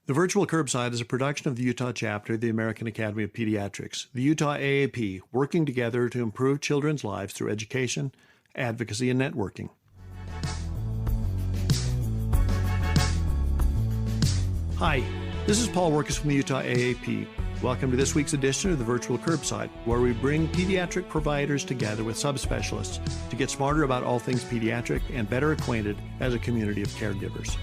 The Virtual Curbside is a production of the Utah chapter of the American Academy of Pediatrics, the Utah AAP, working together to improve children's lives through education, advocacy, and networking. Hi, this is Paul Wirkus from the Utah AAP. Welcome to this week's edition of the Virtual Curbside, where we bring pediatric providers together with subspecialists to get smarter about all things pediatric and better acquainted as a community of caregivers.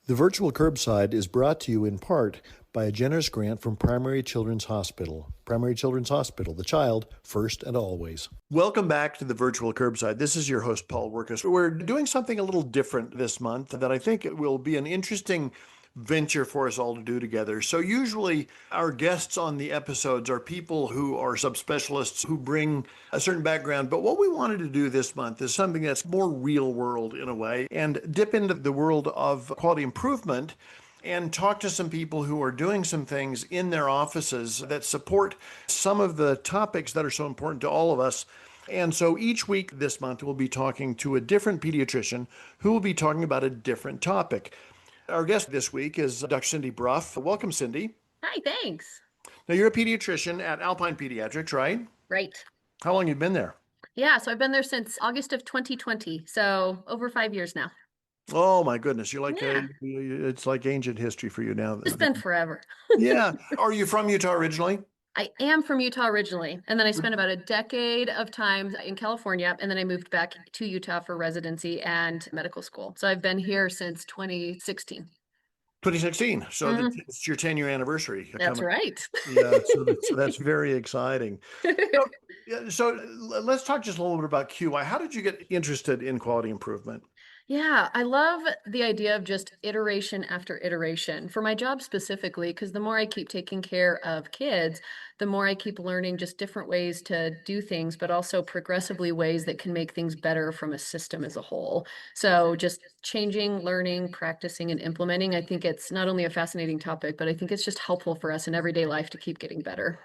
The Virtual Curbside is brought to you in part by a generous grant from Primary Children's Hospital. Primary Children's Hospital, the child first and always. Welcome back to the Virtual Curbside. This is your host, Paul Wirkus. We're doing something a little different this month that I think will be an interesting venture for us all to do together. So usually our guests on the episodes are people who are subspecialists who bring a certain background. But what we wanted to do this month is something that's more real world in a way and dip into the world of quality improvement and talk to some people who are doing some things in their offices that support some of the topics that are so important to all of us. And so each week this month, we'll be talking to a different pediatrician who will be talking about a different topic. Our guest this week is Dr. Cindy Brough. Welcome, Cindy. Hi, thanks. Now, you're a pediatrician at Alpine Pediatrics, right? Right. How long have you been there? Yeah, so I've been there since August of 2020, so over 5 years now. Oh, my goodness. You're like, Yeah. it's like ancient history for you now. It's been forever. Yeah. Are you from Utah originally? I am from Utah originally, and then I spent about a decade of time in California, and then I moved back to Utah for residency and medical school. So I've been here since 2016. 2016. So it's your 10-year anniversary. That's right. Yeah, so that's very exciting. So let's talk just a little bit about QI. How did you get interested in quality improvement? Yeah, I love the idea of just iteration after iteration for my job specifically, because the more I keep taking care of kids, the more I keep learning just different ways to do things, but also progressively ways that can make things better from a system as a whole. So just changing, learning, practicing, and implementing, I think it's not only a fascinating topic, but I think it's just helpful for us in everyday life to keep getting better.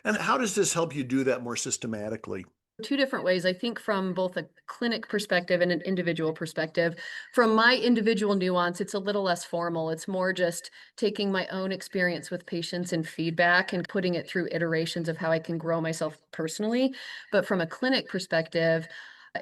And how does this help you do that more systematically? Two different ways, I think, from both a clinic perspective and an individual perspective. From my individual nuance, it's a little less formal. It's more just taking my own experience with patients and feedback and putting it through iterations of how I can grow myself personally. But from a clinic perspective,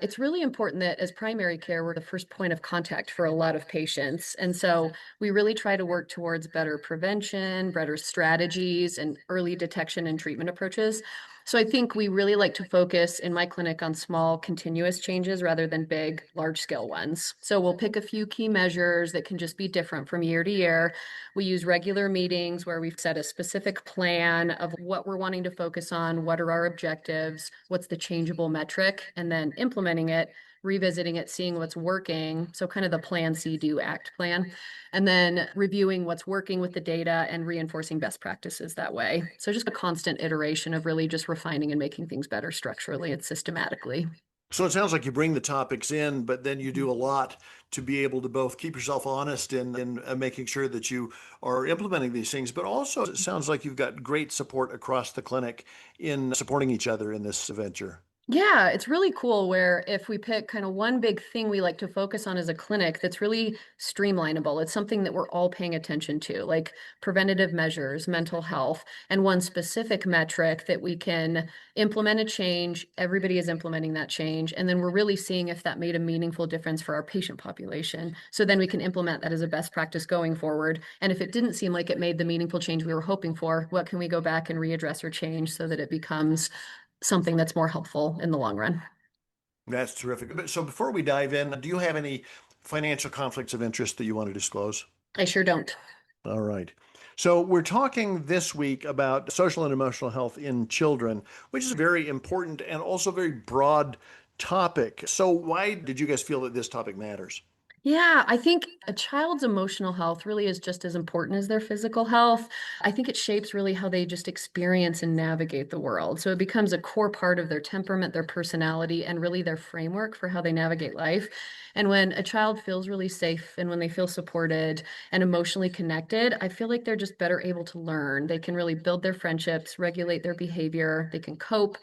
it's really important that as primary care, we're the first point of contact for a lot of patients. And so we really try to work towards better prevention, better strategies, and early detection and treatment approaches. So I think we really like to focus in my clinic on small, continuous changes rather than big, large-scale ones. So we'll pick a few key measures that can just be different from year to year. We use regular meetings where we've set a specific plan of what we're wanting to focus on, what are our objectives, what's the changeable metric, and then implementing it, revisiting it, seeing what's working. So kind of the plan, see, do, act plan, and then reviewing what's working with the data and reinforcing best practices that way. So just a constant iteration of really just refining and making things better structurally and systematically. So it sounds like you bring the topics in, but then you do a lot to be able to both keep yourself honest in making sure that you are implementing these things, but also it sounds like you've got great support across the clinic in supporting each other in this venture. Yeah, it's really cool where if we pick kind of one big thing we like to focus on as a clinic that's really streamlinable, it's something that we're all paying attention to, like preventative measures, mental health, and one specific metric that we can implement a change, everybody is implementing that change, and then we're really seeing if that made a meaningful difference for our patient population. So then we can implement that as a best practice going forward. And if it didn't seem like it made the meaningful change we were hoping for, what can we go back and readdress or change so that it becomes something that's more helpful in the long run. That's terrific. So before we dive in, do you have any financial conflicts of interest that you want to disclose? I sure don't. All right. So we're talking this week about social and emotional health in children, which is a very important and also very broad topic. So why did you guys feel that this topic matters? Yeah, I think a child's emotional health really is just as important as their physical health. I think it shapes really how they just experience and navigate the world. So it becomes a core part of their temperament, their personality, and really their framework for how they navigate life. And when a child feels really safe and when they feel supported and emotionally connected, I feel like they're just better able to learn. They can really build their friendships, regulate their behavior, they can cope.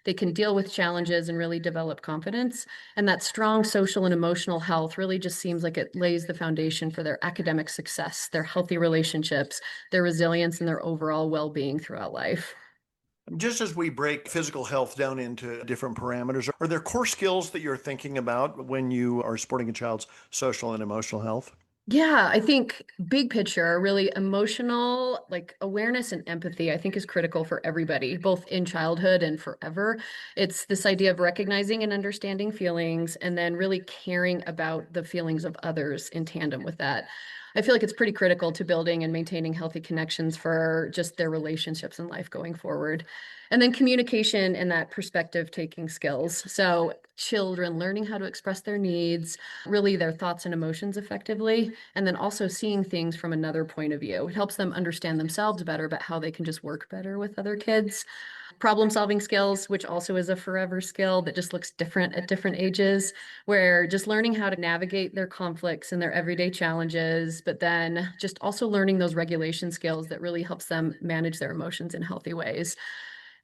they can deal with challenges and really develop confidence. And that strong social and emotional health really just seems like it lays the foundation for their academic success, their healthy relationships, their resilience, and their overall well-being throughout life. Just as we break physical health down into different parameters, are there core skills that you're thinking about when you are supporting a child's social and emotional health? Yeah, I think big picture, really emotional, like awareness and empathy, I think is critical for everybody, both in childhood and forever. It's this idea of recognizing and understanding feelings and then really caring about the feelings of others in tandem with that. I feel like it's pretty critical to building and maintaining healthy connections for just their relationships in life going forward. And then communication and that perspective taking skills. So children learning how to express their needs, really their thoughts and emotions effectively, and then also seeing things from another point of view. It helps them understand themselves better, but how they can just work better with other kids. Problem solving skills, which also is a forever skill that just looks different at different ages, where just learning how to navigate their conflicts and their everyday challenges, but then just also learning those regulation skills that really helps them manage their emotions in healthy ways.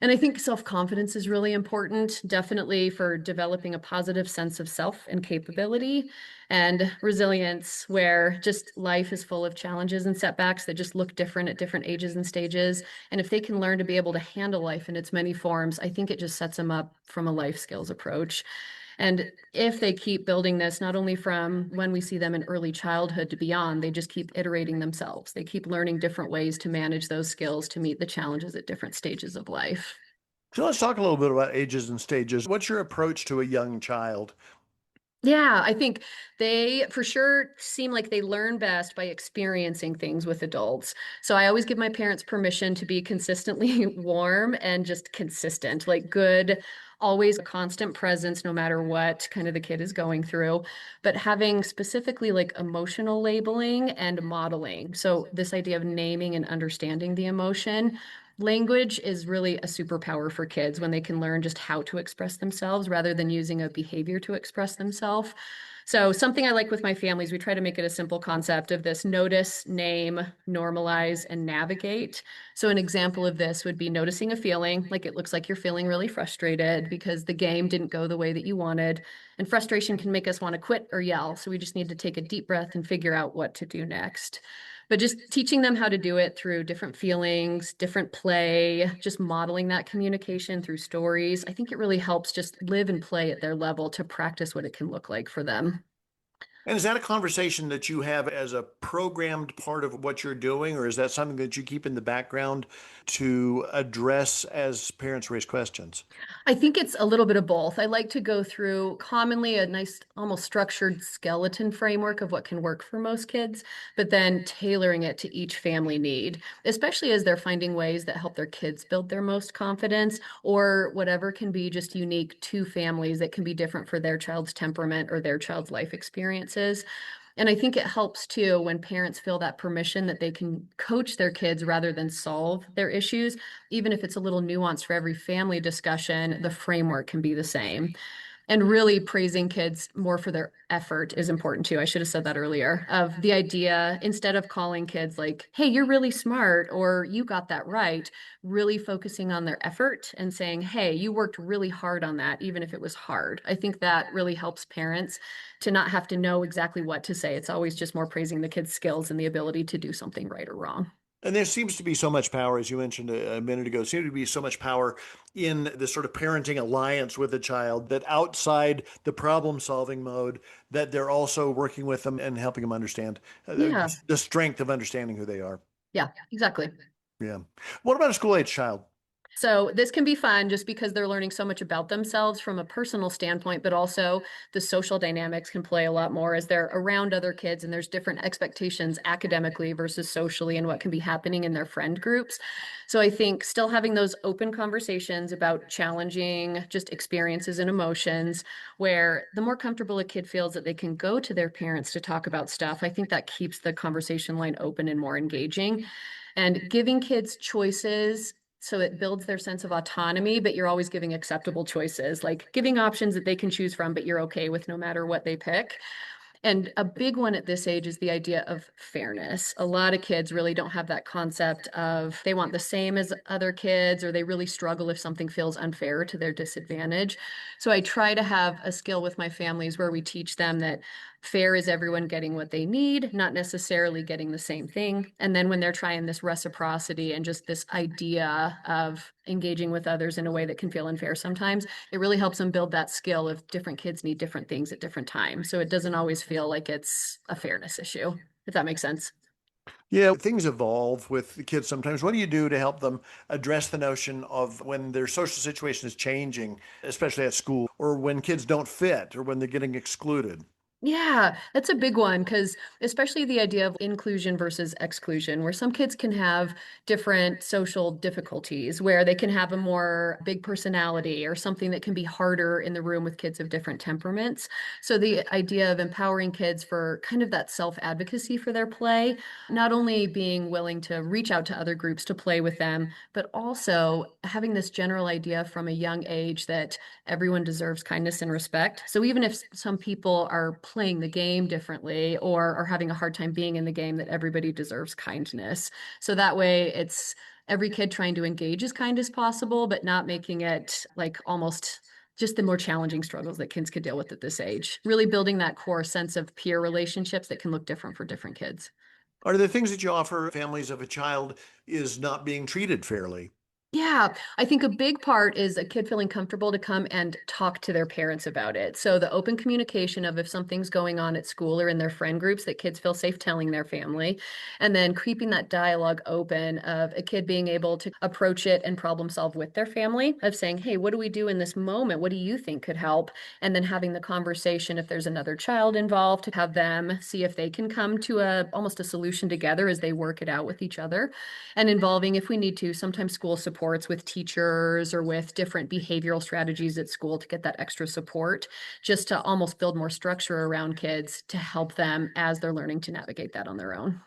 And I think self-confidence is really important, definitely for developing a positive sense of self and capability, and resilience, where just life is full of challenges and setbacks that just look different at different ages and stages. And if they can learn to be able to handle life in its many forms, I think it just sets them up from a life skills approach. And if they keep building this, not only from when we see them in early childhood to beyond, they just keep iterating themselves. They keep learning different ways to manage those skills to meet the challenges at different stages of life. So let's talk a little bit about ages and stages. What's your approach to a young child? Yeah, I think they for sure seem like they learn best by experiencing things with adults. So I always give my parents permission to be consistently warm and just consistent, like good, always a constant presence no matter what kind of the kid is going through, but having specifically like emotional labeling and modeling. So this idea of naming and understanding the emotion. Language is really a superpower for kids when they can learn just how to express themselves rather than using a behavior to express themselves. So something I like with my families, we try to make it a simple concept of this: notice, name, normalize, and navigate. So an example of this would be noticing a feeling, like it looks like you're feeling really frustrated because the game didn't go the way that you wanted. And frustration can make us want to quit or yell. So we just need to take a deep breath and figure out what to do next. But just teaching them how to do it through different feelings, different play, just modeling that communication through stories. I think it really helps just live and play at their level to practice what it can look like for them. And is that a conversation that you have as a programmed part of what you're doing, or is that something that you keep in the background to address as parents raise questions? I think it's a little bit of both. I like to go through commonly a nice, almost structured skeleton framework of what can work for most kids, but then tailoring it to each family need, especially as they're finding ways that help their kids build their most confidence or whatever can be just unique to families that can be different for their child's temperament or their child's life experiences. And I think it helps too when parents feel that permission that they can coach their kids rather than solve their issues. Even if it's a little nuanced for every family discussion, the framework can be the same. And really praising kids more for their effort is important too. I should have said that earlier. Of the idea, instead of calling kids like, hey, you're really smart or you got that right, really focusing on their effort and saying, hey, you worked really hard on that, even if it was hard. I think that really helps parents to not have to know exactly what to say. It's always just more praising the kid's skills and the ability to do something right or wrong. And there seems to be so much power, as you mentioned a minute ago, seems to be so much power in this sort of parenting alliance with a child that outside the problem solving mode, that they're also working with them and helping them understand Yeah. the strength of understanding who they are. Yeah, exactly. Yeah. What about a school age child? So this can be fun just because they're learning so much about themselves from a personal standpoint, but also the social dynamics can play a lot more as they're around other kids and there's different expectations academically versus socially and what can be happening in their friend groups. So I think still having those open conversations about challenging just experiences and emotions, where the more comfortable a kid feels that they can go to their parents to talk about stuff, I think that keeps the conversation line open and more engaging. And giving kids choices so it builds their sense of autonomy, but you're always giving acceptable choices, like giving options that they can choose from, but you're okay with no matter what they pick. And a big one at this age is the idea of fairness. A lot of kids really don't have that concept of they want the same as other kids, or they really struggle if something feels unfair to their disadvantage. So I try to have a skill with my families where we teach them that fair is everyone getting what they need, not necessarily getting the same thing. And then when they're trying this reciprocity and just this idea of engaging with others in a way that can feel unfair sometimes, it really helps them build that skill of different kids need different things at different times. So it doesn't always feel like it's a fairness issue, if that makes sense. Yeah, things evolve with the kids sometimes. What do you do to help them address the notion of when their social situation is changing, especially at school, or when kids don't fit, or when they're getting excluded? Yeah, that's a big one because especially the idea of inclusion versus exclusion, where some kids can have different social difficulties, where they can have a more big personality or something that can be harder in the room with kids of different temperaments. So the idea of empowering kids for kind of that self-advocacy for their play, not only being willing to reach out to other groups to play with them, but also having this general idea from a young age that everyone deserves kindness and respect. So even if some people are playing the game differently or are having a hard time being in the game, that everybody deserves kindness. So that way it's every kid trying to engage as kind as possible, but not making it like almost just the more challenging struggles that kids could deal with at this age. Really building that core sense of peer relationships that can look different for different kids. Are there things that you offer families if a child is not being treated fairly? Yeah, I think a big part is a kid feeling comfortable to come and talk to their parents about it. So the open communication of if something's going on at school or in their friend groups that kids feel safe telling their family, and then keeping that dialogue open of a kid being able to approach it and problem solve with their family of saying, "Hey, what do we do in this moment? What do you think could help?" And then having the conversation if there's another child involved to have them see if they can come to a almost a solution together as they work it out with each other and involving, if we need to, sometimes school supports with teachers or with different behavioral strategies at school to get that extra support, just to almost build more structure around kids to help them as they're learning to navigate that on their own.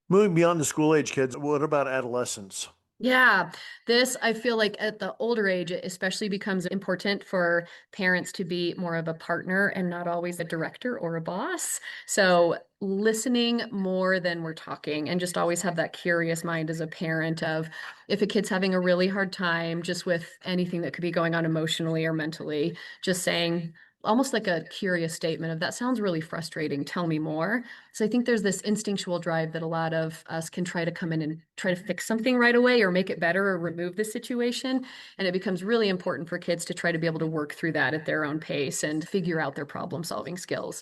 Moving beyond the school age kids, what about adolescents? Yeah, this I feel like at the older age, it especially becomes important for parents to be more of a partner and not always a director or a boss. So listening more than we're talking and just always have that curious mind as a parent of if a kid's having a really hard time just with anything that could be going on emotionally or mentally, just saying, almost like a curious statement of that sounds really frustrating. Tell me more. So I think there's this instinctual drive that a lot of us can try to come in and try to fix something right away or make it better or remove the situation. And it becomes really important for kids to try to be able to work through that at their own pace and figure out their problem solving skills.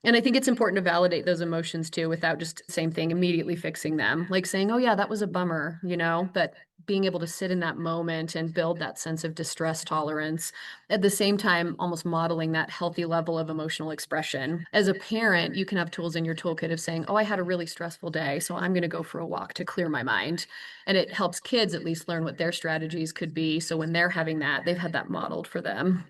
And I think it's important to validate those emotions too without just same thing immediately fixing them. Like saying, "Oh yeah, that was a bummer," but being able to sit in that moment and build that sense of distress tolerance. At the same time, almost modeling that healthy level of emotional expression. As a parent, you can have tools in your toolkit of saying, "Oh, I had a really stressful day, so I'm going to go for a walk to clear my mind." And it helps kids at least learn what their strategies could be. So when they're having that, they've had that modeled for them.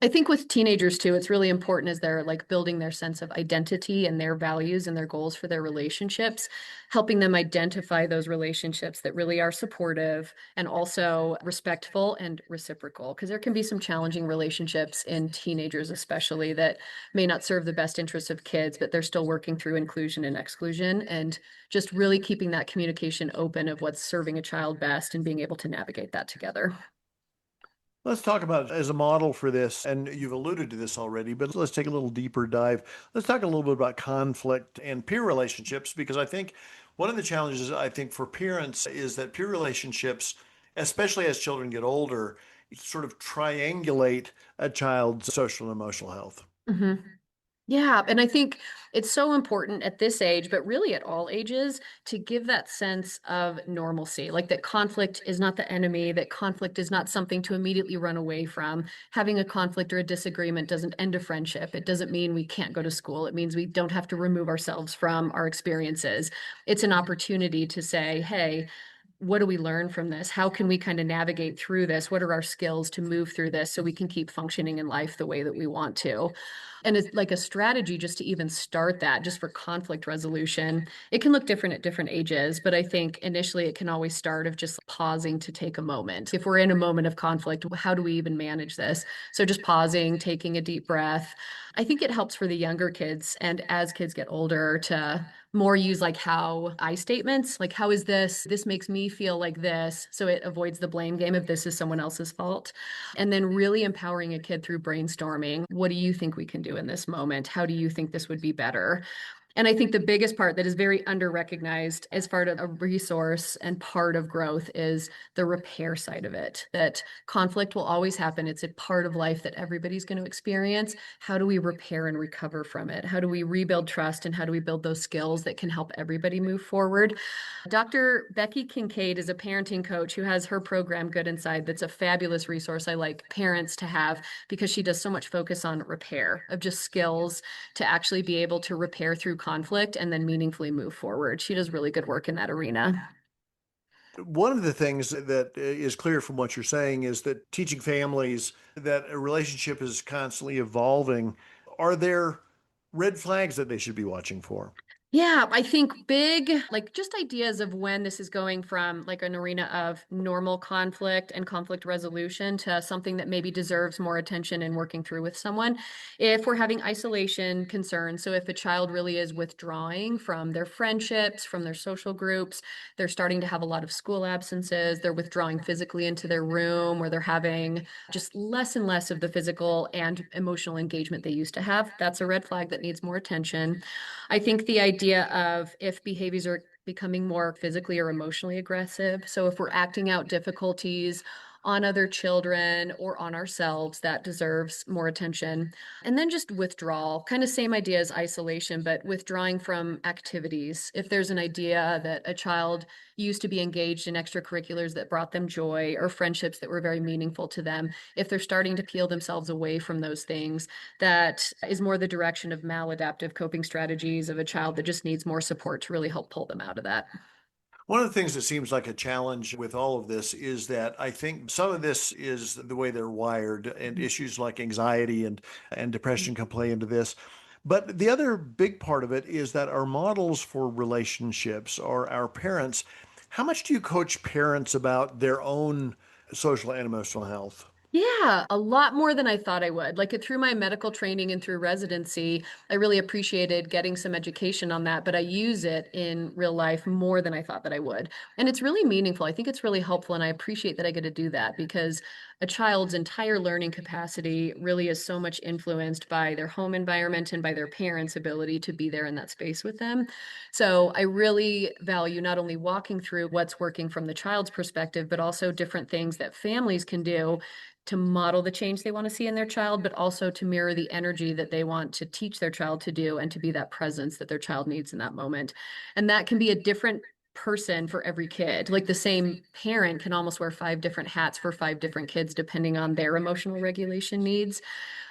I think with teenagers too, it's really important as they're like building their sense of identity and their values and their goals for their relationships, helping them identify those relationships that really are supportive and also respectful and reciprocal. Because there can be some challenging relationships in teenagers, especially that may not serve the best interests of kids, but they're still working through inclusion and exclusion. And just really keeping that communication open of what's serving a child best and being able to navigate that together. Let's talk about as a model for this, and you've alluded to this already, but let's take a little deeper dive. Let's talk a little bit about conflict and peer relationships, because I think one of the challenges I think for parents is that peer relationships, especially as children get older, sort of triangulate a child's social and emotional health. Mhm. Yeah, and I think it's so important at this age, but really at all ages, to give that sense of normalcy, like that conflict is not the enemy, that conflict is not something to immediately run away from. Having a conflict or a disagreement doesn't end a friendship. It doesn't mean we can't go to school. It means we don't have to remove ourselves from our experiences. It's an opportunity to say, hey, what do we learn from this? How can we kind of navigate through this? What are our skills to move through this so we can keep functioning in life the way that we want to? And it's like a strategy just to even start that, just for conflict resolution. It can look different at different ages, but I think initially it can always start of just pausing to take a moment. If we're in a moment of conflict, how do we even manage this? So just pausing, taking a deep breath. I think it helps for the younger kids and as kids get older to more use like how I statements, like how is this? This makes me feel like this. So it avoids the blame game if this is someone else's fault. And then really empowering a kid through brainstorming. What do you think we can do in this moment? How do you think this would be better? And I think the biggest part that is very under-recognized as part of a resource and part of growth is the repair side of it, that conflict will always happen. It's a part of life that everybody's going to experience. How do we repair and recover from it? How do we rebuild trust, and how do we build those skills that can help everybody move forward? Dr. Becky Kincaid is a parenting coach who has her program Good Inside. That's a fabulous resource I like parents to have, because she does so much focus on repair of just skills to actually be able to repair through conflict and then meaningfully move forward. She does really good work in that arena. One of the things that is clear from what you're saying is that teaching families that a relationship is constantly evolving. Are there red flags that they should be watching for? Yeah, I think big, like just ideas of when this is going from like an arena of normal conflict and conflict resolution to something that maybe deserves more attention and working through with someone. If we're having isolation concerns, so if a child really is withdrawing from their friendships, from their social groups, they're starting to have a lot of school absences, they're withdrawing physically into their room, or they're having just less and less of the physical and emotional engagement they used to have, that's a red flag that needs more attention. I think the idea of if behaviors are becoming more physically or emotionally aggressive, so if we're acting out difficulties on other children or on ourselves, that deserves more attention. And then just withdrawal, kind of same idea as isolation, but withdrawing from activities. If there's an idea that a child used to be engaged in extracurriculars that brought them joy or friendships that were very meaningful to them, if they're starting to peel themselves away from those things, that is more the direction of maladaptive coping strategies of a child that just needs more support to really help pull them out of that. One of the things that seems like a challenge with all of this is that I think some of this is the way they're wired, and issues like anxiety and depression can play into this. But the other big part of it is that our models for relationships are our parents. How much do you coach parents about their own social and emotional health? Yeah, a lot more than I thought I would. Like through my medical training and through residency, I really appreciated getting some education on that, but I use it in real life more than I thought that I would. And it's really meaningful. I think it's really helpful, and I appreciate that I get to do that, because a child's entire learning capacity really is so much influenced by their home environment and by their parents' ability to be there in that space with them. So I really value not only walking through what's working from the child's perspective, but also different things that families can do to model the change they want to see in their child, but also to mirror the energy that they want to teach their child to do, and to be that presence that their child needs in that moment. And that can be a different person for every kid. Like the same parent can almost wear five different hats for five different kids, depending on their emotional regulation needs.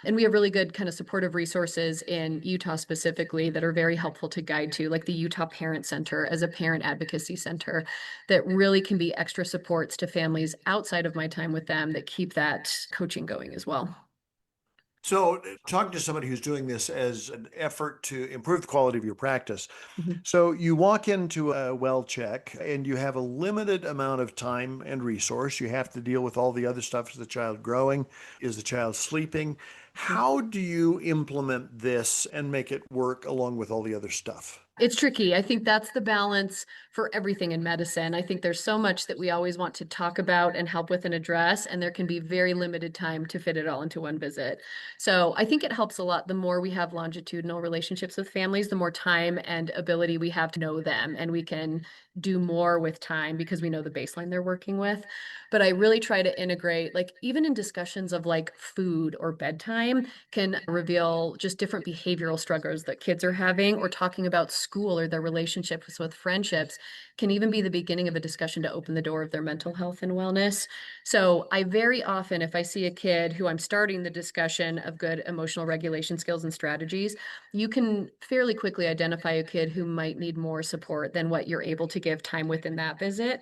And we have really good kind of supportive resources in Utah specifically that are very helpful to guide to, like the Utah Parent Center as a parent advocacy center that really can be extra supports to families outside of my time with them that keep that coaching going as well. So, talking to somebody who's doing this as an effort to improve the quality of your practice. Mhm. So, you walk into a well check and you have a limited amount of time and resource. You have to deal with all the other stuff. Is the child growing? Is the child sleeping? How do you implement this and make it work along with all the other stuff? It's tricky. I think that's the balance for everything in medicine. I think there's so much that we always want to talk about and help with and address, and there can be very limited time to fit it all into one visit. So I think it helps a lot. The more we have longitudinal relationships with families, the more time and ability we have to know them, and we can do more with time because we know the baseline they're working with. But I really try to integrate, like even in discussions of like food or bedtime, can reveal just different behavioral struggles that kids are having, or talking about school or their relationships with friendships can even be the beginning of a discussion to open the door of their mental health and wellness. So I very often, if I see a kid who I'm starting the discussion of good emotional regulation skills and strategies, you can fairly quickly identify a kid who might need more support than what you're able to give time within that visit.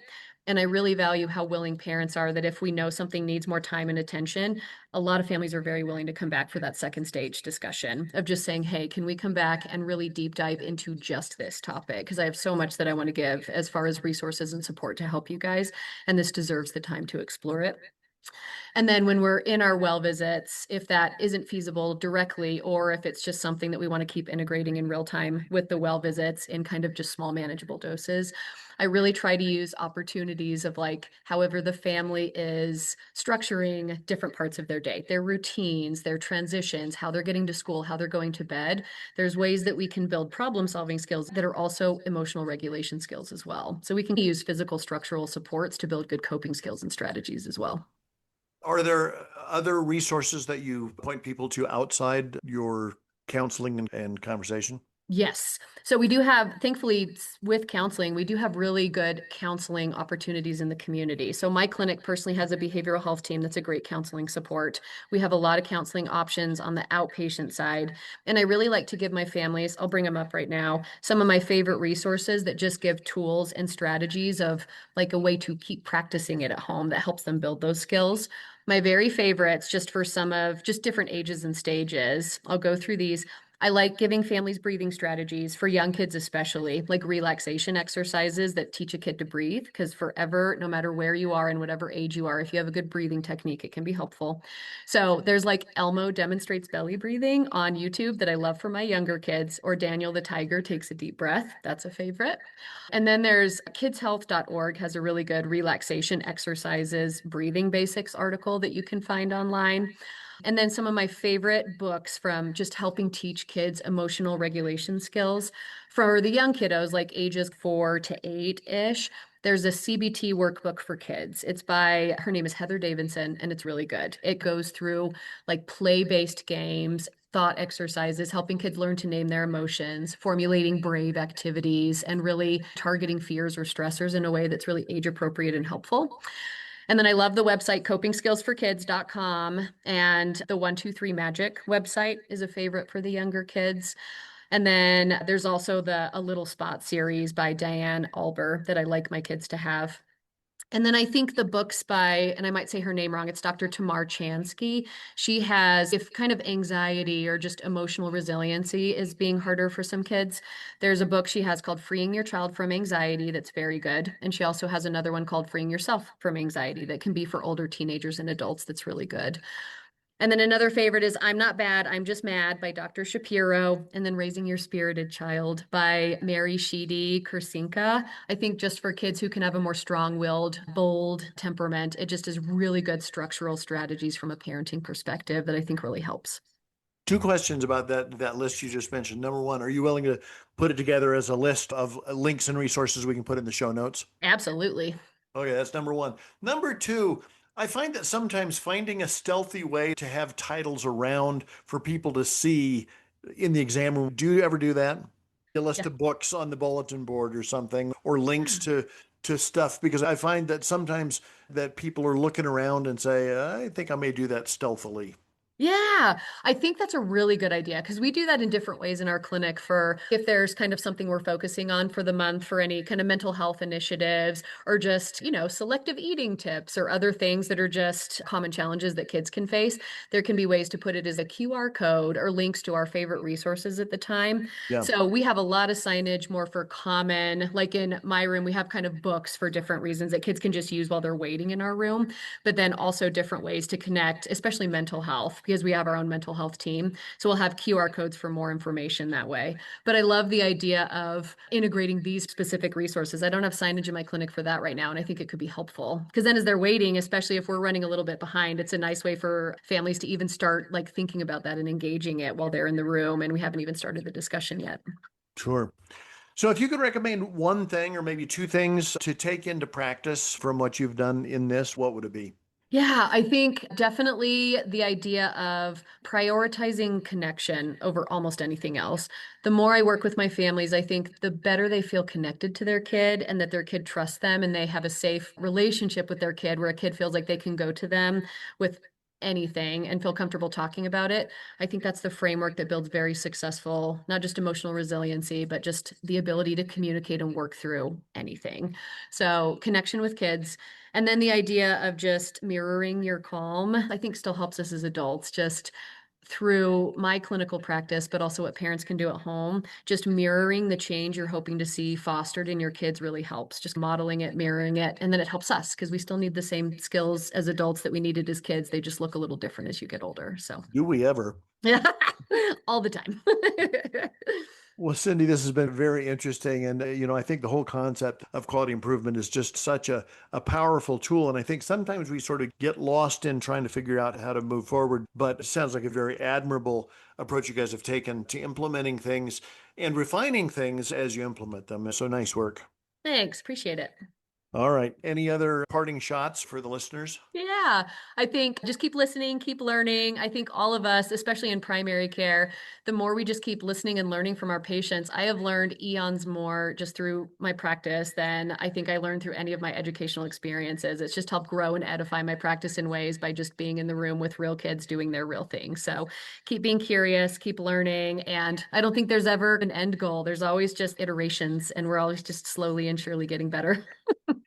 And I really value how willing parents are that if we know something needs more time and attention, a lot of families are very willing to come back for that second stage discussion of just saying, hey, can we come back and really deep dive into just this topic? Because I have so much that I want to give as far as resources and support to help you guys. And this deserves the time to explore it. And then when we're in our well visits, if that isn't feasible directly, or if it's just something that we want to keep integrating in real time with the well visits in kind of just small manageable doses, I really try to use opportunities of like, however the family is structuring different parts of their day, their routines, their transitions, how they're getting to school, how they're going to bed. There's ways that we can build problem solving skills that are also emotional regulation skills as well. So we can use physical structural supports to build good coping skills and strategies as well. Are there other resources that you point people to outside your counseling and conversation? Yes. So we do have, thankfully, with counseling, we do have really good counseling opportunities in the community. So my clinic personally has a behavioral health team that's a great counseling support. We have a lot of counseling options on the outpatient side. And I really like to give my families, I'll bring them up right now, some of my favorite resources that just give tools and strategies of like a way to keep practicing it at home that helps them build those skills. My very favorites, just for some of just different ages and stages, I'll go through these. I like giving families breathing strategies for young kids, especially like relaxation exercises that teach a kid to breathe. Because forever, no matter where you are and whatever age you are, if you have a good breathing technique, it can be helpful. So there's like Elmo demonstrates belly breathing on YouTube that I love for my younger kids, or Daniel the tiger takes a deep breath. That's a favorite. And then there's kidshealth.org has a really good relaxation exercises, breathing basics article that you can find online. And then some of my favorite books from just helping teach kids emotional regulation skills for the young kiddos, like ages 4 to 8-ish. There's a CBT workbook for kids. It's by, her name is Heather Davidson, and it's really good. It goes through like play-based games, thought exercises, helping kids learn to name their emotions, formulating brave activities, and really targeting fears or stressors in a way that's really age appropriate and helpful. And then I love the website copingskillsforkids.com, and the 123 Magic website is a favorite for the younger kids. And then there's also the A Little Spot series by Diane Alber that I like my kids to have. And then I think the books by, and I might say her name wrong, it's Dr. Tamar Chansky. She has, if kind of anxiety or just emotional resiliency is being harder for some kids, there's a book she has called Freeing Your Child from Anxiety that's very good. And she also has another one called Freeing Yourself from Anxiety that can be for older teenagers and adults that's really good. And then another favorite is I'm Not Bad, I'm Just Mad by Dr. Shapiro. And then Raising Your Spirited Child by Mary Sheedy Kursinka. I think just for kids who can have a more strong-willed, bold temperament, it just is really good structural strategies from a parenting perspective that I think really helps. Two questions about that list you just mentioned. Number one, are you willing to put it together as a list of links and resources we can put in the show notes? Absolutely. Okay, that's number one. Number two, I find that sometimes finding a stealthy way to have titles around for people to see in the exam room. Do you ever do that? A list Yeah. of books on the bulletin board or something, or links to stuff, because I find that sometimes that people are looking around and say, I think I may do that stealthily. Yeah, I think that's a really good idea because we do that in different ways in our clinic for if there's kind of something we're focusing on for the month for any kind of mental health initiatives or just, selective eating tips or other things that are just common challenges that kids can face. There can be ways to put it as a QR code or links to our favorite resources at the time. Yeah, So we have a lot of signage more for common, like in my room, we have kind of books for different reasons that kids can just use while they're waiting in our room, but then also different ways to connect, especially mental health, because we have our own mental health team. So we'll have QR codes for more information that way. But I love the idea of integrating these specific resources. I don't have signage in my clinic for that right now, and I think it could be helpful because then as they're waiting, especially if we're running a little bit behind, it's a nice way for families to even start like thinking about that and engaging it while they're in the room. And we haven't even started the discussion yet. sure. So if you could recommend one thing or maybe two things to take into practice from what you've done in this, what would it be? Yeah, I think definitely the idea of prioritizing connection over almost anything else. The more I work with my families, I think the better they feel connected to their kid and that their kid trusts them and they have a safe relationship with their kid where a kid feels like they can go to them with anything and feel comfortable talking about it, I think that's the framework that builds very successful, not just emotional resiliency, but just the ability to communicate and work through anything. So connection with kids. And then the idea of just mirroring your calm, I think still helps us as adults, just through my clinical practice, but also what parents can do at home, just mirroring the change you're hoping to see fostered in your kids really helps. Just modeling it, mirroring it, and then it helps us because we still need the same skills as adults that we needed as kids. They just look a little different as you get older. So Do we ever? yeah, all the time. Well, Cindy, this has been very interesting. And, I think the whole concept of quality improvement is just such a powerful tool. And I think sometimes we sort of get lost in trying to figure out how to move forward. But it sounds like a very admirable approach you guys have taken to implementing things and refining things as you implement them. So nice work. Thanks. Appreciate it. All right. Any other parting shots for the listeners? Yeah, I think just keep listening, keep learning. I think all of us, especially in primary care, the more we just keep listening and learning from our patients, I have learned eons more just through my practice than I think I learned through any of my educational experiences. It's just helped grow and edify my practice in ways by just being in the room with real kids doing their real thing. So keep being curious, keep learning. And I don't think there's ever an end goal. There's always just iterations, and we're always just slowly and surely getting better.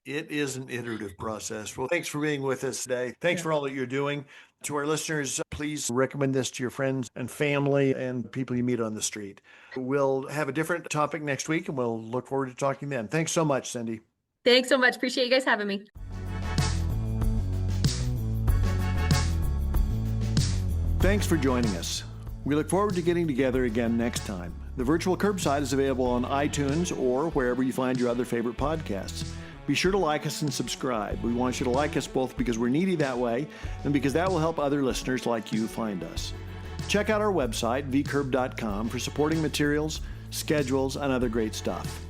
It is an iterative process. Well, thanks for being with us today. Thanks for all that you're doing. To our listeners, please recommend this to your friends and family and people you meet on the street. We'll have a different topic next week, and we'll look forward to talking then. Thanks so much, Cindy. Thanks so much. Appreciate you guys having me. Thanks for joining us. We look forward to getting together again next time. The virtual curbside is available on iTunes or wherever you find your other favorite podcasts. Be sure to like us and subscribe. We want you to like us both because we're needy that way and because that will help other listeners like you find us. Check out our website, vcurb.com, for supporting materials, schedules, and other great stuff.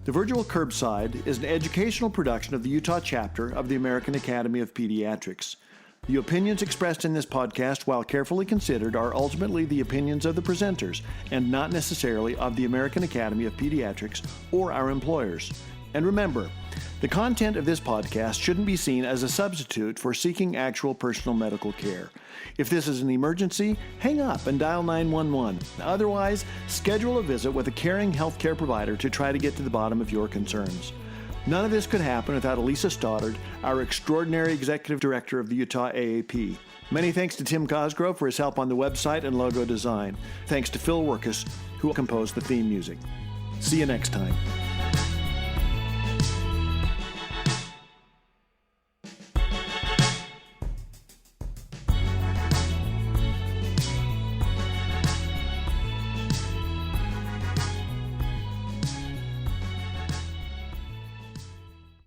The Virtual Curbside is an educational production of the Utah chapter of the American Academy of Pediatrics. The opinions expressed in this podcast, while carefully considered, are ultimately the opinions of the presenters and not necessarily of the American Academy of Pediatrics or our employers. And remember, the content of this podcast shouldn't be seen as a substitute for seeking actual personal medical care. If this is an emergency, hang up and dial 911. Otherwise, schedule a visit with a caring healthcare provider to try to get to the bottom of your concerns. None of this could happen without Elisa Stoddard, our extraordinary executive director of the Utah AAP. Many thanks to Tim Cosgrove for his help on the website and logo design. Thanks to Paul Wirkus, who composed the theme music. See you next time.